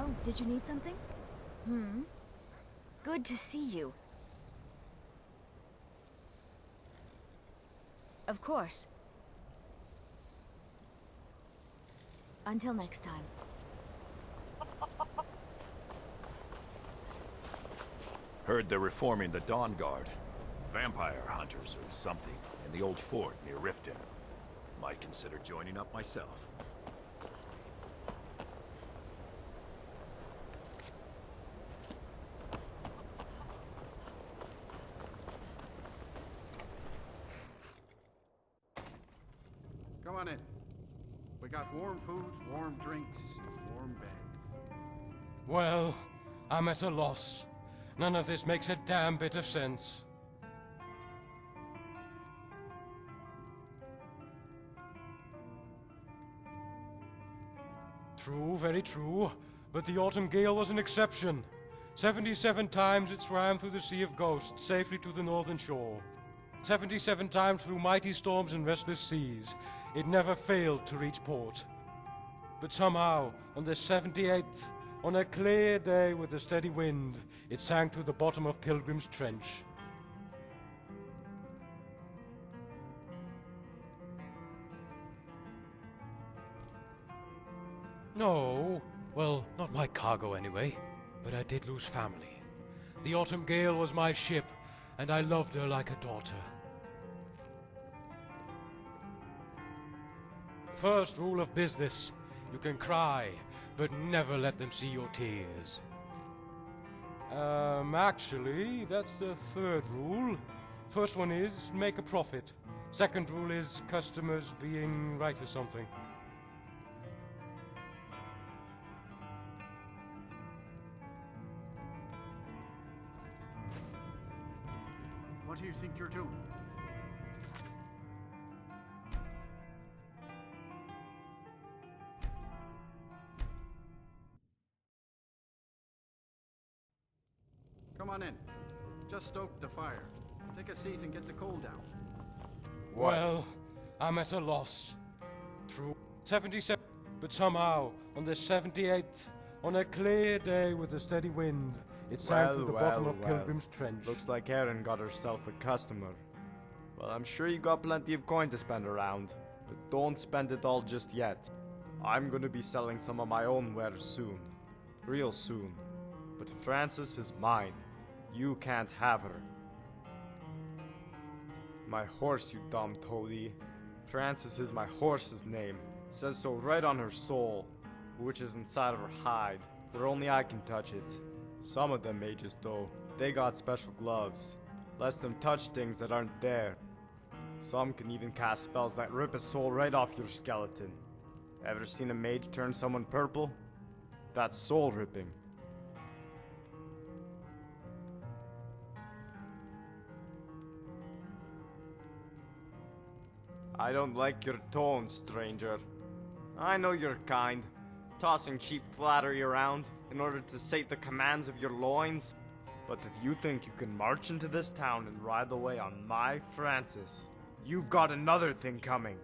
Oh, did you need something? Good to see you. Of course. Until next time. Heard they're reforming the Dawn Guard. Vampire hunters or something in the old fort near Riften. Might consider joining up myself. Come on in. We got warm food, warm drinks, warm beds. Well, I'm at a loss. None of this makes a damn bit of sense. True, very true. But the autumn gale was an exception. 77 times it swam through the Sea of Ghosts, safely to the northern shore. 77 times through mighty storms and restless seas, it never failed to reach port. But somehow, on the 78th, on a clear day with a steady wind, it sank to the bottom of Pilgrim's Trench. No, well, not my cargo anyway, but I did lose family. The autumn gale was my ship, and I loved her like a daughter. First rule of business, you can cry, but never let them see your tears. Actually, that's the third rule. First one is, make a profit. Second rule is, customers being right or something. What do you think you're doing? Come on in. Just stoke the fire. Take a seat and get the coal down. Well, I'm at a loss. True. 77, but somehow, on the 78th, on a clear day with a steady wind, it sank to the bottom of Pilgrim's Trench. Looks like Erin got herself a customer. Well, I'm sure you got plenty of coin to spend around, but don't spend it all just yet. I'm gonna be selling some of my own wares soon. Real soon. But Frances is mine. You can't have her. My horse, you dumb toady. Frances is my horse's name. It says so right on her soul, which is inside of her hide, where only I can touch it. Some of them mages, though, they got special gloves. Lets them touch things that aren't there. Some can even cast spells that rip a soul right off your skeleton. Ever seen a mage turn someone purple? That's soul ripping. I don't like your tone, stranger. I know you're kind, tossing cheap flattery around in order to sate the commands of your loins. But if you think you can march into this town and ride away on my Francis, you've got another thing coming.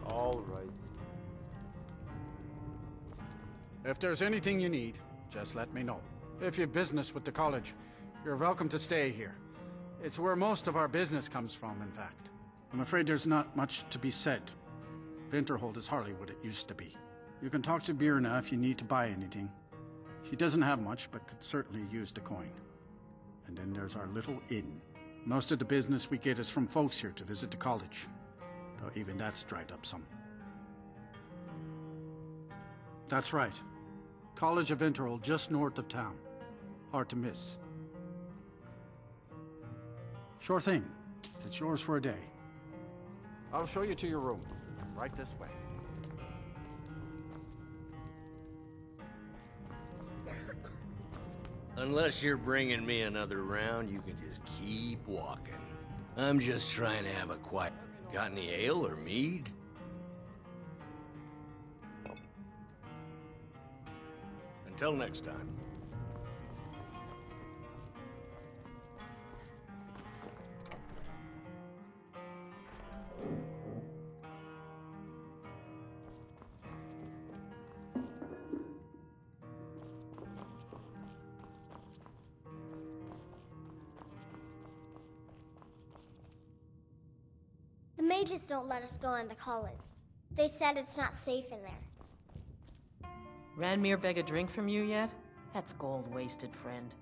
All right. If there's anything you need, just let me know. If you've business with the college, you're welcome to stay here. It's where most of our business comes from, in fact. I'm afraid there's not much to be said. Winterhold is hardly what it used to be. You can talk to Birna if you need to buy anything. She doesn't have much, but could certainly use the coin. And then there's our little inn. Most of the business we get is from folks here to visit the college, though even that's dried up some. That's right. College of Winterhold, just north of town. Hard to miss. Sure thing. It's yours for a day. I'll show you to your room. Right this way. Unless you're bringing me another round, you can just keep walking. I'm just trying to have a quiet... Got any ale or mead? Until next time. just don't let us go into college. They said it's not safe in there. Ranmir beg a drink from you yet? That's gold wasted, friend.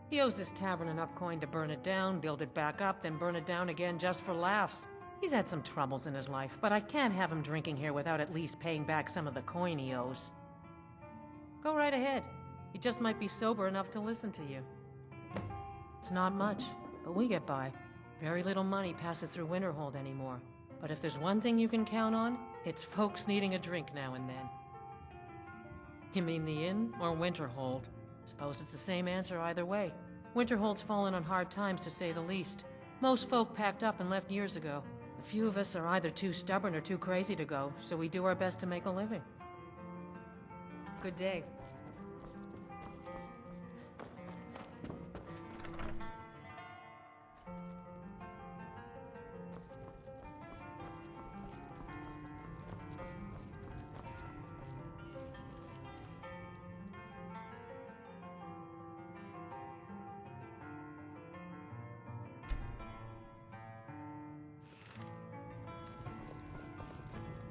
He owes this tavern enough coin to burn it down, build it back up, then burn it down again just for laughs. He's had some troubles in his life, but I can't have him drinking here without at least paying back some of the coin he owes. Go right ahead. He just might be sober enough to listen to you. It's not much, but we get by. Very little money passes through Winterhold anymore. But if there's one thing you can count on, it's folks needing a drink now and then. You mean the inn or Winterhold? Suppose it's the same answer either way. Winterhold's fallen on hard times, to say the least. Most folk packed up and left years ago. A few of us are either too stubborn or too crazy to go, so we do our best to make a living. Good day.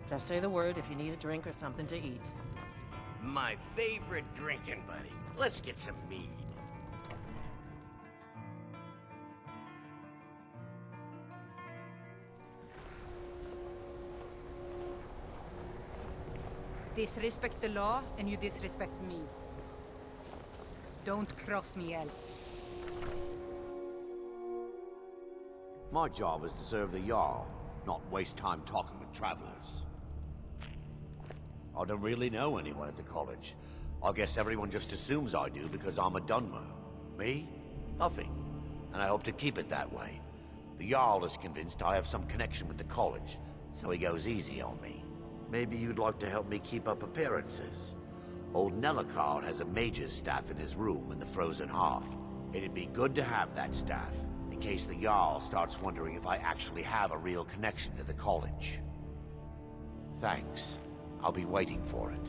Just say the word if you need a drink or something to eat. My favorite drinking buddy. Let's get some mead. Disrespect the law, and you disrespect me. Don't cross me, elf. My job is to serve the Jarl, not waste time talking with travelers. I don't really know anyone at the college. I guess everyone just assumes I do because I'm a Dunmer. Me? Nothing. And I hope to keep it that way. The Jarl is convinced I have some connection with the college, so he goes easy on me. Maybe you'd like to help me keep up appearances. Old Nellikar has a mage's staff in his room in the frozen hearth. It'd be good to have that staff, in case the Jarl starts wondering if I actually have a real connection to the college. Thanks. I'll be waiting for it.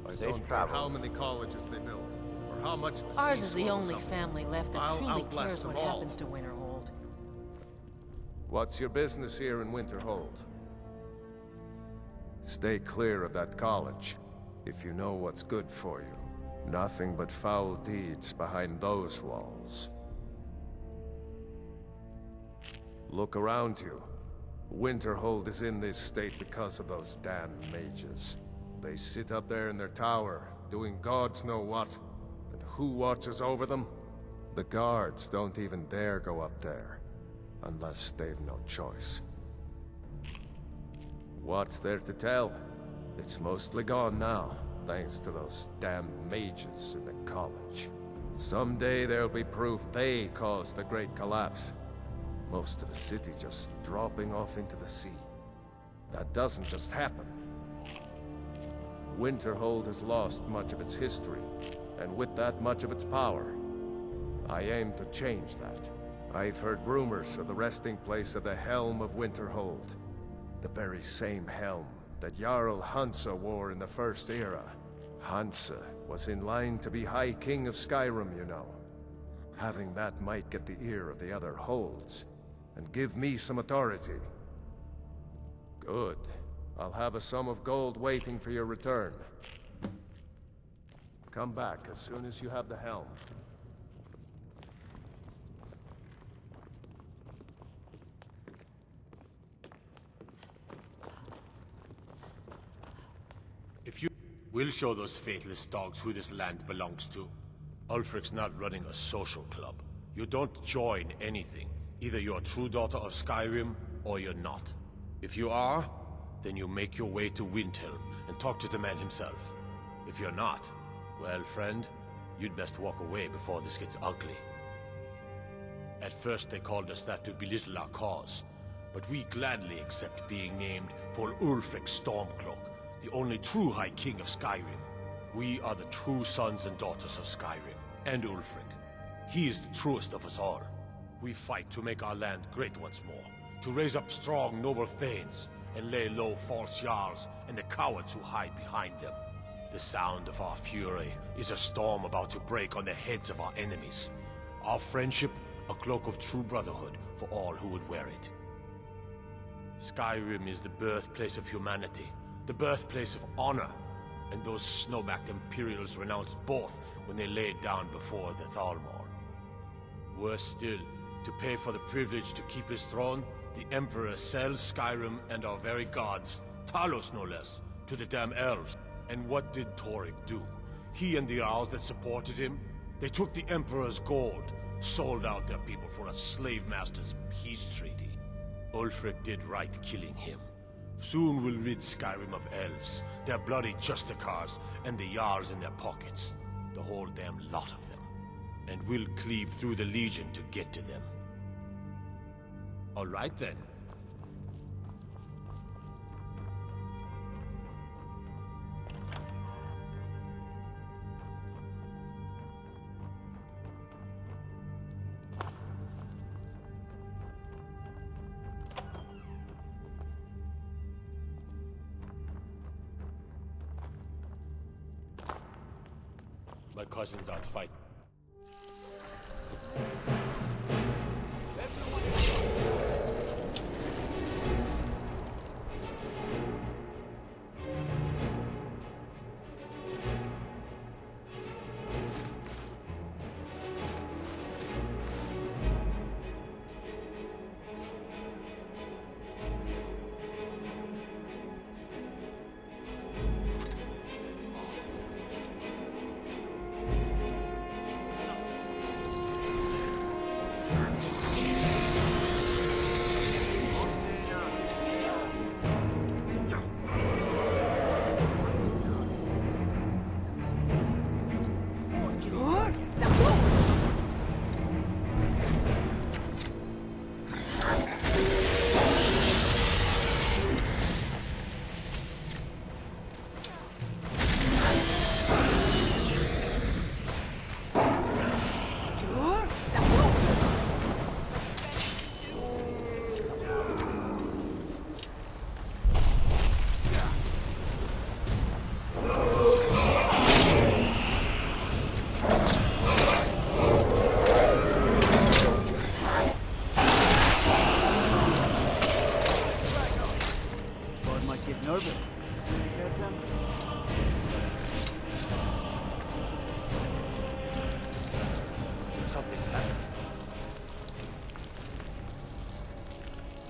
I Safe don't care travel. how many colleges they build, or how much the Ours sea is the swallows only up. family left that I'll truly outlast cares what them all. happens to Winterhold. What's your business here in Winterhold? Stay clear of that college, if you know what's good for you. Nothing but foul deeds behind those walls. Look around you. Winterhold is in this state because of those damn mages. They sit up there in their tower, doing gods know what. And who watches over them? The guards don't even dare go up there, unless they've no choice. What's there to tell? It's mostly gone now, thanks to those damn mages in the college. Someday there'll be proof they caused the Great Collapse. Most of the city just dropping off into the sea. That doesn't just happen. Winterhold has lost much of its history, and with that much of its power. I aim to change that. I've heard rumors of the resting place of the Helm of Winterhold. The very same helm that Jarl Hansa wore in the First Era. Hansa was in line to be High King of Skyrim, you know. Having that might get the ear of the other holds, and give me some authority. Good. I'll have a sum of gold waiting for your return. Come back as soon as you have the helm. If you will show those faithless dogs who this land belongs to. Ulfric's not running a social club. You don't join anything. Either you're a true daughter of Skyrim, or you're not. If you are, then you make your way to Winterhold and talk to the man himself. If you're not, well, friend, you'd best walk away before this gets ugly. At first they called us that to belittle our cause, but we gladly accept being named for Ulfric Stormcloak, the only true High King of Skyrim. We are the true sons and daughters of Skyrim, and Ulfric. He is the truest of us all. We fight to make our land great once more, to raise up strong, noble thanes, and lay low false jarls and the cowards who hide behind them. The sound of our fury is a storm about to break on the heads of our enemies. Our friendship A cloak of true brotherhood for all who would wear it. Skyrim is the birthplace of humanity, the birthplace of honor, and those snow-backed Imperials renounced both when they laid down before the Thalmor. Worse still, to pay for the privilege to keep his throne, the Emperor sells Skyrim and our very gods, Talos no less, to the damn elves. And what did Torek do? He and the Owls that supported him? They took the Emperor's gold, sold out their people for a slave master's peace treaty. Ulfric did right killing him. Soon we'll rid Skyrim of elves, their bloody Justicars, and the Jarls in their pockets. The whole damn lot of them. And we'll cleave through the Legion to get to them. All right then. My cousin's out fighting.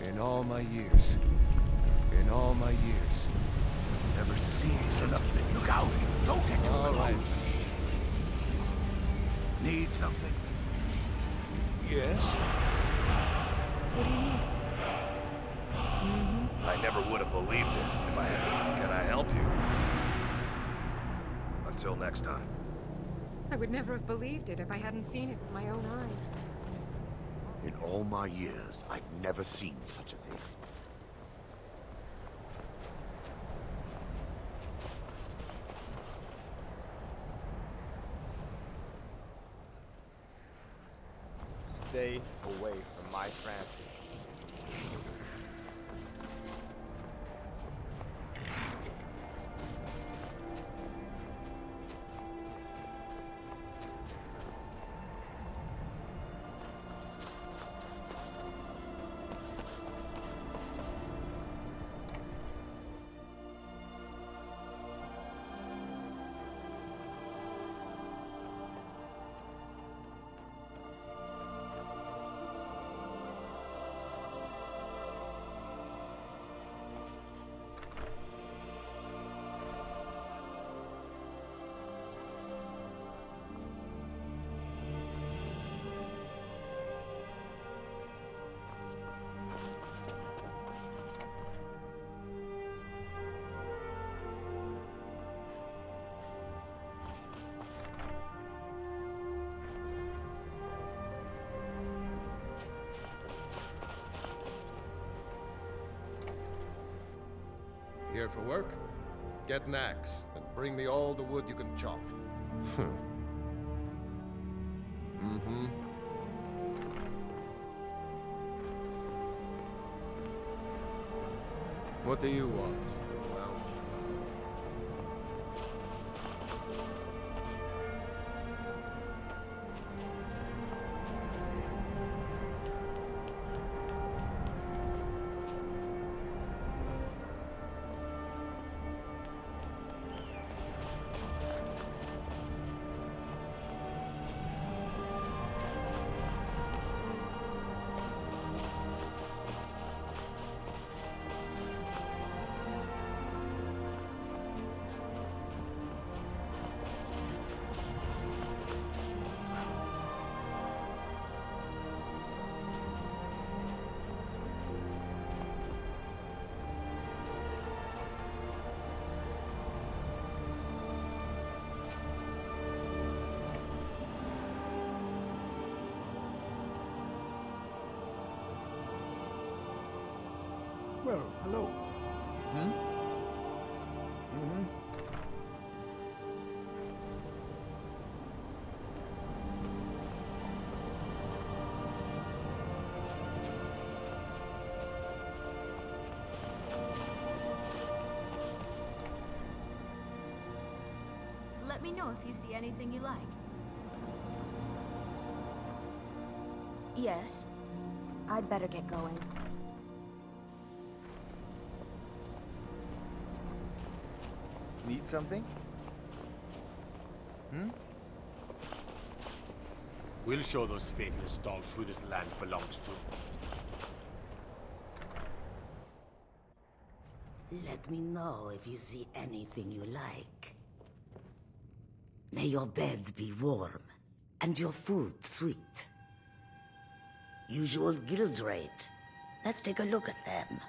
In all my years, never seen such a thing. Look out! Don't get too All right. Need something? Yes? What do you need? I never would have believed it if I had. Can I help you? Until next time. I would never have believed it if I hadn't seen it with my own eyes. In all my years, I've never seen such a thing. Stay away from my Francis. Here for work? Get an axe, and bring me all the wood you can chop. Mm-hmm. What do you want? Well, Well, hello. Hmm? Mm-hmm. Let me know if you see anything you like. Yes. I'd better get going. Need something? Hmm? We'll show those faithless dogs who this land belongs to. Let me know if you see anything you like. May your bed be warm, and your food sweet. Usual guild rate. Let's take a look at them.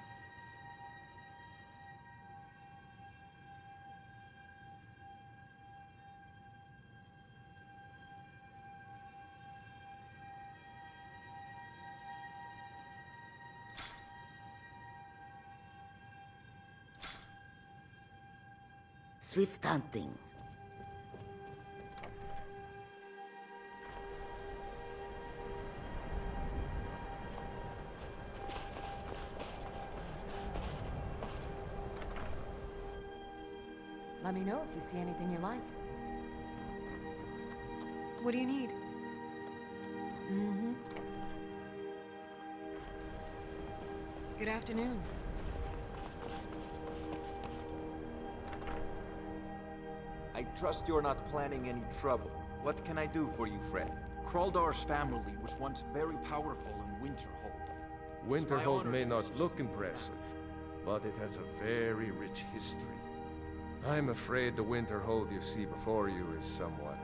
Swift hunting. Let me know if you see anything you like. What do you need? Mm-hmm. Good afternoon. I trust you're not planning any trouble. What can I do for you, friend? Kraldar's family was once very powerful in Winterhold. Winterhold may not look impressive, but it has a very rich history. I'm afraid the Winterhold you see before you is somewhat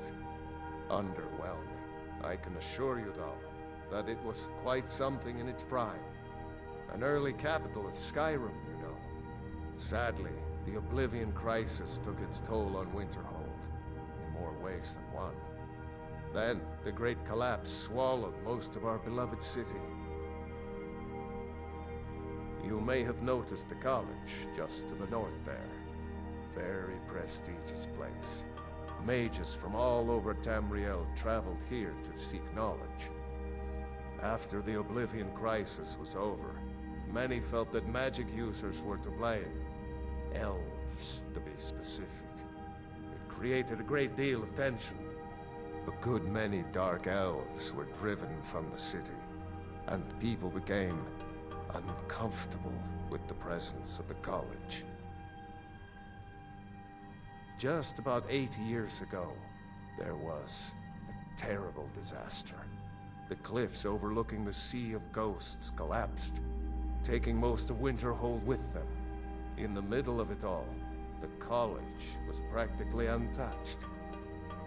underwhelming. I can assure you, though, that it was quite something in its prime. An early capital of Skyrim, you know. Sadly, the Oblivion Crisis took its toll on Winterhold, in more ways than one. Then, the Great Collapse swallowed most of our beloved city. You may have noticed the college just to the north there. Very prestigious place. Mages from all over Tamriel traveled here to seek knowledge. After the Oblivion Crisis was over, many felt that magic users were to blame. Elves, to be specific. It created a great deal of tension. A good many dark elves were driven from the city, and people became uncomfortable with the presence of the college. Just about 80 years ago, there was a terrible disaster. The cliffs overlooking the Sea of Ghosts collapsed, taking most of Winterhold with them. In the middle of it all, the college was practically untouched.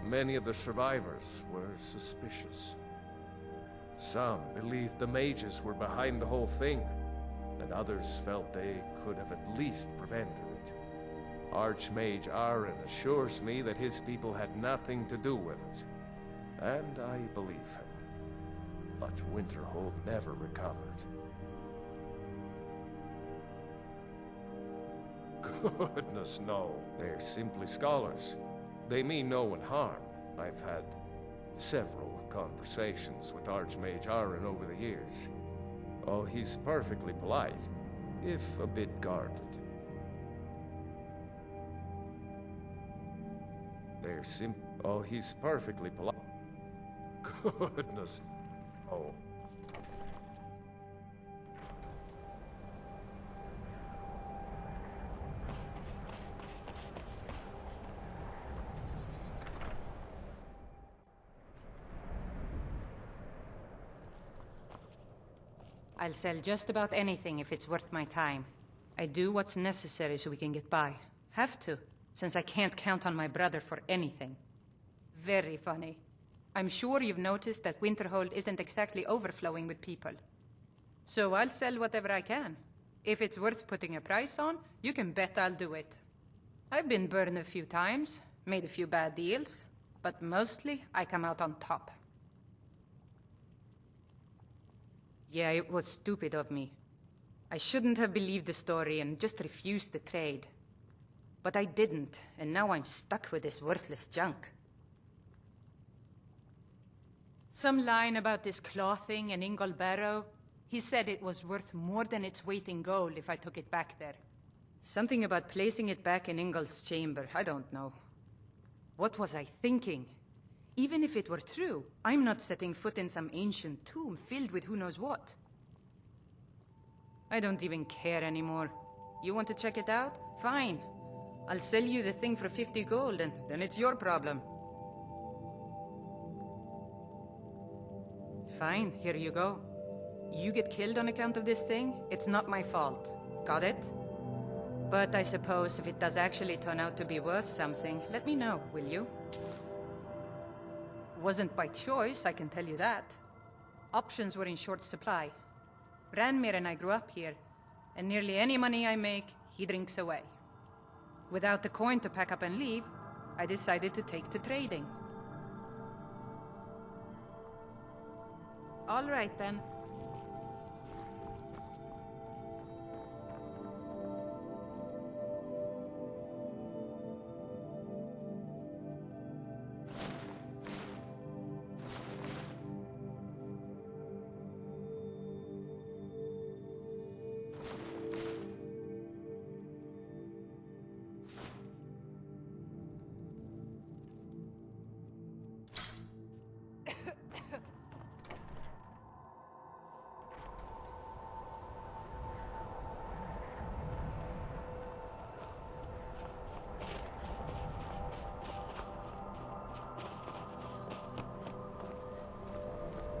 Many of the survivors were suspicious. Some believed the mages were behind the whole thing, and others felt they could have at least prevented it. Archmage Aaron assures me that his people had nothing to do with it, and I believe him. But Winterhold never recovered. Goodness, no. They're simply scholars. They mean no one harm. I've had several conversations with Archmage Aaron over the years. Oh, he's perfectly polite, if a bit guarded. Oh, he's perfectly polite. Goodness. Oh. I'll sell just about anything if it's worth my time. I do what's necessary so we can get by. Have to, since I can't count on my brother for anything. Very funny. I'm sure you've noticed that Winterhold isn't exactly overflowing with people. So I'll sell whatever I can. If it's worth putting a price on, you can bet I'll do it. I've been burned a few times, made a few bad deals, but mostly I come out on top. Yeah, it was stupid of me. I shouldn't have believed the story and just refused the trade. But I didn't, and now I'm stuck with this worthless junk. Some line about this clothing in Ingol Barrow. He said it was worth more than its weight in gold if I took it back there. Something about placing it back in Ingol's chamber, I don't know. What was I thinking? Even if it were true, I'm not setting foot in some ancient tomb filled with who knows what. I don't even care anymore. You want to check it out? Fine. I'll sell you the thing for 50 gold, and then it's your problem. Fine, here you go. You get killed on account of this thing, it's not my fault. Got it? But I suppose if it does actually turn out to be worth something, let me know, will you? Wasn't by choice, I can tell you that. Options were in short supply. Branmir and I grew up here, and nearly any money I make, he drinks away. Without the coin to pack up and leave, I decided to take to trading. All right then.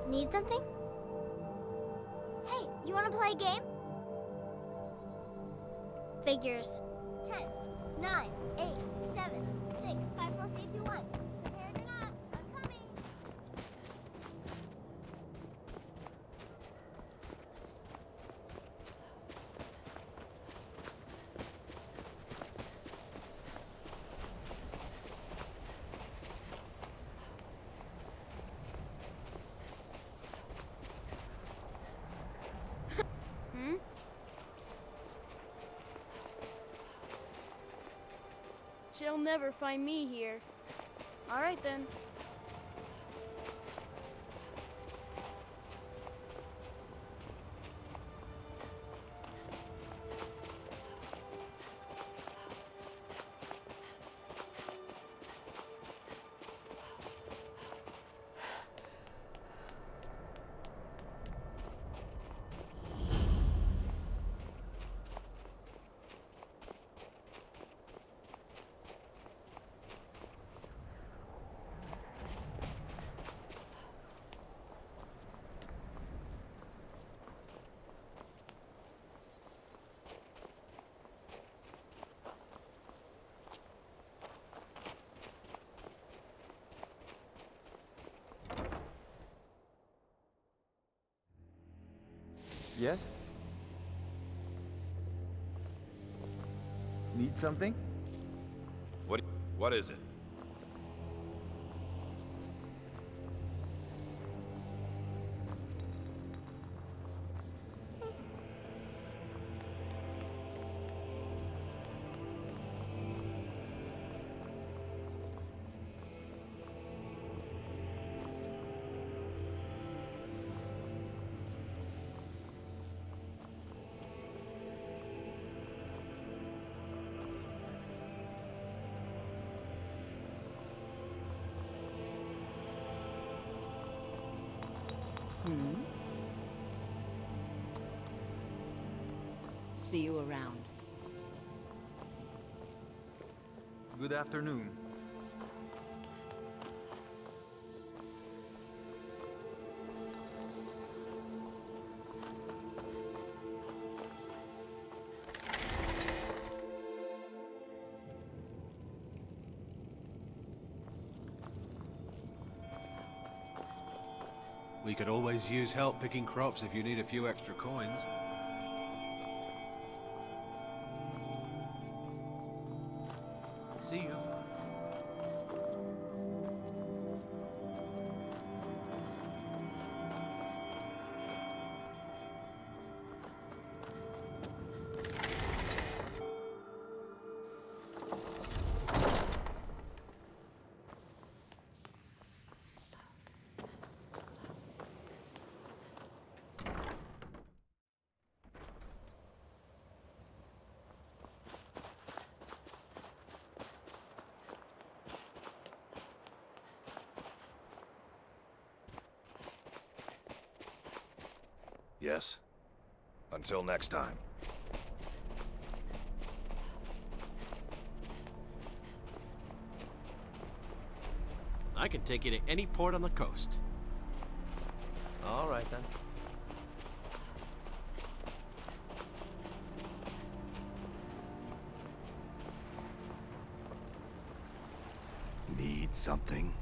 Need something? Hey, you wanna play a game? Figures. 10, 9, 8, 7, 6, 5, 4, 3, 2, 1. Prepared or not, I'm coming. She'll never find me here. All right then. Yes? Need something? What is it? See you around. Good afternoon. We could always use help picking crops if you need a few extra coins. See you. Yes. Until next time. I can take you to any port on the coast. All right, then. Need something?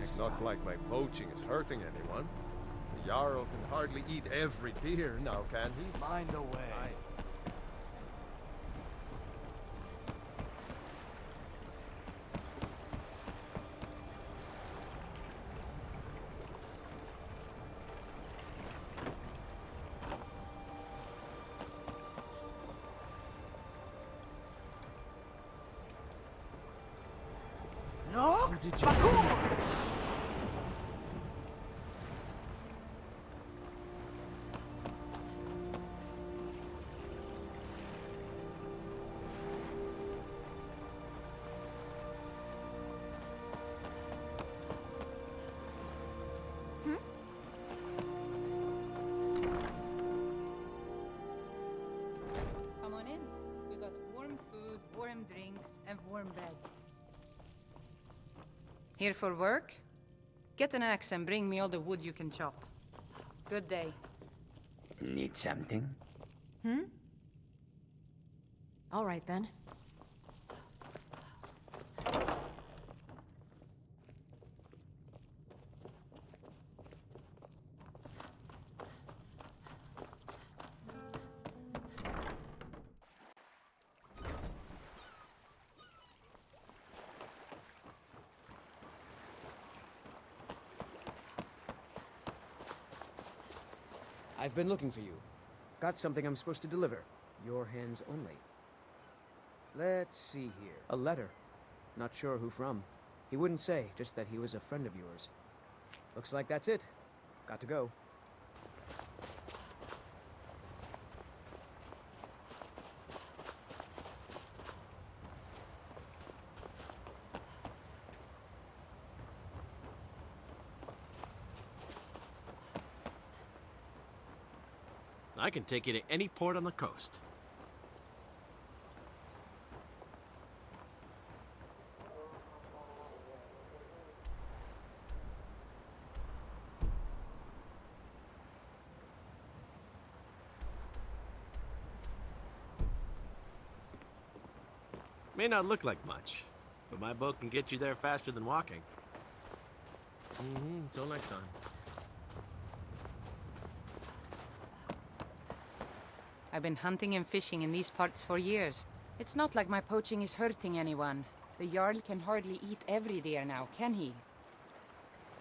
It's not like my poaching is hurting anyone. The Jarl can hardly eat every deer now, can he? Mind the way. No? Did you? Come on in. We got warm food, warm drinks, and warm beds. Here for work? Get an axe and bring me all the wood you can chop. Good day. Need something? Hmm? All right, then. I've been looking for you. Got something I'm supposed to deliver. Your hands only. Let's see here. A letter. Not sure who from. He wouldn't say, just that he was a friend of yours. Looks like that's it. Got to go. I can take you to any port on the coast. May not look like much, but my boat can get you there faster than walking. Until next time. I've been hunting and fishing in these parts for years. It's not like my poaching is hurting anyone. The Jarl can hardly eat every deer now, can he?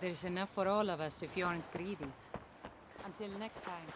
There's enough for all of us if you aren't greedy. Until next time.